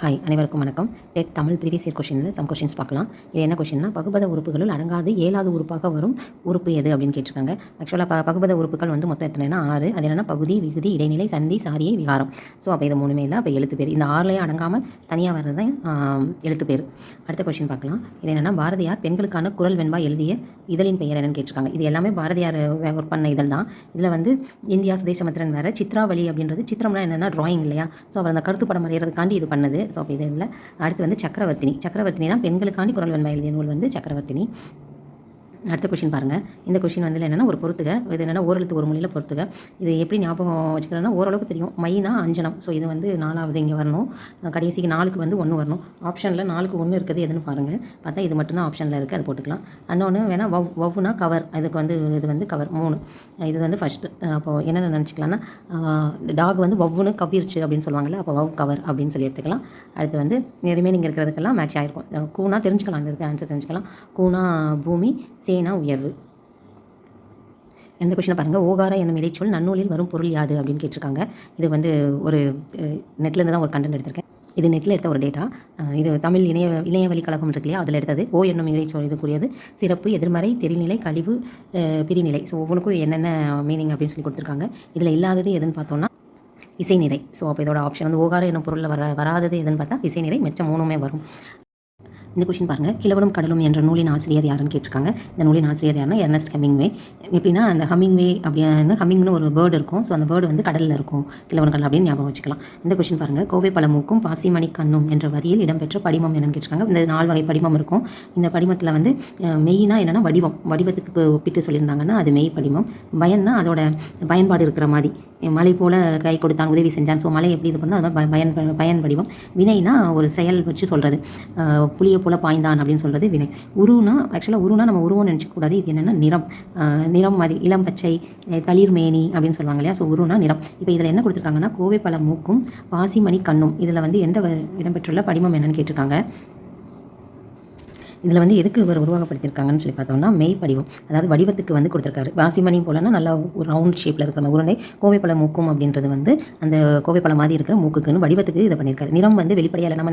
Hi, அனைவருக்கும் வணக்கம். Dead Tamil previous year கொஷினில் சம் கொஷின்ஸ் பார்க்கலாம். இது என்ன கொஷின்னா, பகுபத உறுப்புகளுள் அடங்காது 7வது உறுப்பாக வரும் உறுப்பு எது அப்படின்னு கேட்டிருக்காங்க. ஆக்சுவலாக பகுபத உறுப்புகள் வந்து மொத்தம் எத்தனைனா 6. அது என்னென்னா பகுதி, விகுதி, இடைநிலை, சந்தி, சாரியை, விகாரம். ஸோ அப்போ இது 3மே இல்லை. அப்போ எழுத்து பேர் இந்த 6லேயும் அடங்காமல் தனியாக வர்றது தான் எழுத்து பேர். அடுத்த கொஷின் பார்க்கலாம். இது என்னென்னா, பாரதியார் பெண்களுக்கான குரல் வெண்பா எழுதிய இதழின் பெயர் என்னன்னு கேட்டிருக்காங்க. இது எல்லாமே பாரதியார் ஒர்க் பண்ண இதழ் தான். இதில் வந்து இந்தியா சுதேசமித்திரன் வேறு, சித்ராவளி அப்படின்றது சித்திரம்னா என்னென்னா ட்ராயிங் இல்லையா. ஸோ அவர் அந்த கருத்து படம் வரைகிறதுக்காண்டி இது பண்ணது. ஸோ அப்போ இது இல்லை. அடுத்து வந்து சக்கரவர்த்தினி தான் பெண்களுக்காண்டி குரல் வெண்பா எழுதிய நூல் வந்து சக்கரவர்த்தினி. அடுத்த கொஷின் பாருங்கள். இந்த கொஷின் வந்து என்னென்னா ஒரு பொறுத்துக. இது என்னென்னா ஓரெழுத்து ஒரு மொழியில் பொறுத்துக. இது எப்படி ஞாபகம் வச்சுக்கிறோன்னா ஓரளவுக்கு தெரியும். மைனா அஞ்சனம். ஸோ இது வந்து 4வது இங்கே வரணும். கடைசிக்கு 4க்கு வந்து 1 வரணும். ஆப்ஷனில் 4க்கு 1 இருக்குது எதுன்னு பாருங்கள். பார்த்தா இது மட்டும்தான் ஆப்ஷனில் இருக்குது, அது போட்டுக்கலாம். இன்னொன்று வேணால் வவ்வுனா கவர். இதுக்கு வந்து இது வந்து கவர் 3. இது வந்து ஃபஸ்ட்டு. அப்போது என்னென்ன நினச்சிக்கலாம்னா, டாக் வந்து வவ்வுன்னு கவ்விருச்சு அப்படின்னு சொல்லுவாங்கள்ல, அப்போ வவ் கவர் அப்படின்னு சொல்லி எடுத்துக்கலாம். அடுத்து வந்து ரிமைனிங் இருக்கிறதுக்கெல்லாம் மேட்ச் ஆகிருக்கும். கூனா தெரிஞ்சுக்கலாம், இந்த இதுக்கு ஆன்சர் தெரிஞ்சுக்கலாம். கூனா பூமி, சேனா உயர்வு. எந்த கொஷினை பாருங்கள். ஓகார என்னும் இடைச்சொல் நன்னூலில் வரும் பொருள் யாது அப்படின்னு கேட்டிருக்காங்க. இது வந்து ஒரு நெட்லேருந்து தான் ஒரு கண்டென்ட் எடுத்திருக்கேன். இது நெட்டில் எடுத்த ஒரு டேட்டா. இது தமிழ் இணையவழி கழகம் இருக்கு இல்லையா, அதில் எடுத்தது. ஓ என்னும் இடைச்சொல் இது கூடியது சிறப்பு, எதிர்மறை, தெரிநிலை, கழிவு, பிரிநிலை. ஸோ ஒவ்வொன்றுக்கும் என்னென்ன மீனிங் அப்படின்னு சொல்லி கொடுத்துருக்காங்க. இதில் இல்லாதது எதுன்னு பார்த்தோம்னா இசைநிறை. ஸோ அப்போ இதோட ஆப்ஷன் வந்து ஓகார என்னும் பொருளில் வராதது எதுன்னு பார்த்தா இசைநிறை. மிச்ச 3மே வரும். இந்த கொஷின் பாருங்கள். கிழவனும் கடலும் என்ற நூலின் ஆசிரியர் யாருன்னு கேட்டிருக்காங்க. இந்த நூலின் ஆசிரியர் யாருன்னா எர்னஸ்ட் ஹெமிங்வே. எப்படின்னா அந்த ஹமிங்வே அப்படின்னு ஹமிங்னு ஒரு பேர்டு இருக்கும். ஸோ அந்த பேர்டு வந்து கடலில் இருக்கும். கிழவன் கடல் அப்படின்னு ஞாபகம் வச்சுக்கலாம். இந்த கொஷின் பாருங்கள். கோவை பழமூக்கும் பாசிமணி கண்ணும் என்ற வரியில் இடம்பெற்ற படிமம் என்னன்னு கேட்டிருக்காங்க. இந்த 4 வகை படிமம் இருக்கும். இந்த படிமத்தில் வந்து மெய்னா என்னென்னா வடிவத்துக்கு ஒப்பிட்டு சொல்லியிருந்தாங்கன்னா அது மெய் படிமம். பயன்னா அதோட பயன்பாடு இருக்கிற மாதிரி. மலை போல கை கொடுத்தான், உதவி செஞ்சான். ஸோ மலை எப்படி இது பண்ணால் அது மாதிரி பயன் வடிவம். வினைனா ஒரு செயல் வச்சு சொல்கிறது. புளியை போல பாய்ந்தான் அப்படின்னு சொல்கிறது வினை. உருனா நம்ம உருவம் நினச்சிக்கூடாது. இது என்னென்னா நிறம் மாதிரி இளம் பச்சை, தளிர் மேனி அப்படின்னு சொல்லுவாங்க இல்லையா. ஸோ உருனா நிறம். இப்போ இதில் என்ன கொடுத்துருக்காங்கன்னா கோவை பழ மூக்கும் பாசிமணி கண்ணும். இதில் வந்து எந்த இடம்பெற்றுள்ள படிமம் என்னன்னு கேட்டிருக்காங்க. இதில் வந்து எதுக்கு இவர் உருவகப்படுத்தியிருக்காங்கன்னு சொல்லி பார்த்தோம்னா மெய் படிவம். அதாவது வடிவத்துக்கு வந்து கொடுத்துருக்காரு. வாசிமணி போலன்னா நல்லா ஒரு ரவுண்ட் ஷேப்பில் இருக்கிற உருண்டை. கோவைப்பழ மூக்கும் அப்படின்றது வந்து அந்த கோவைப்பழம் மாதிரி இருக்கிற மூக்குக்குன்னு வடிவத்துக்கு இதை பண்ணியிருக்காரு. நிறம் வந்து வெளிப்படையாக நம்ம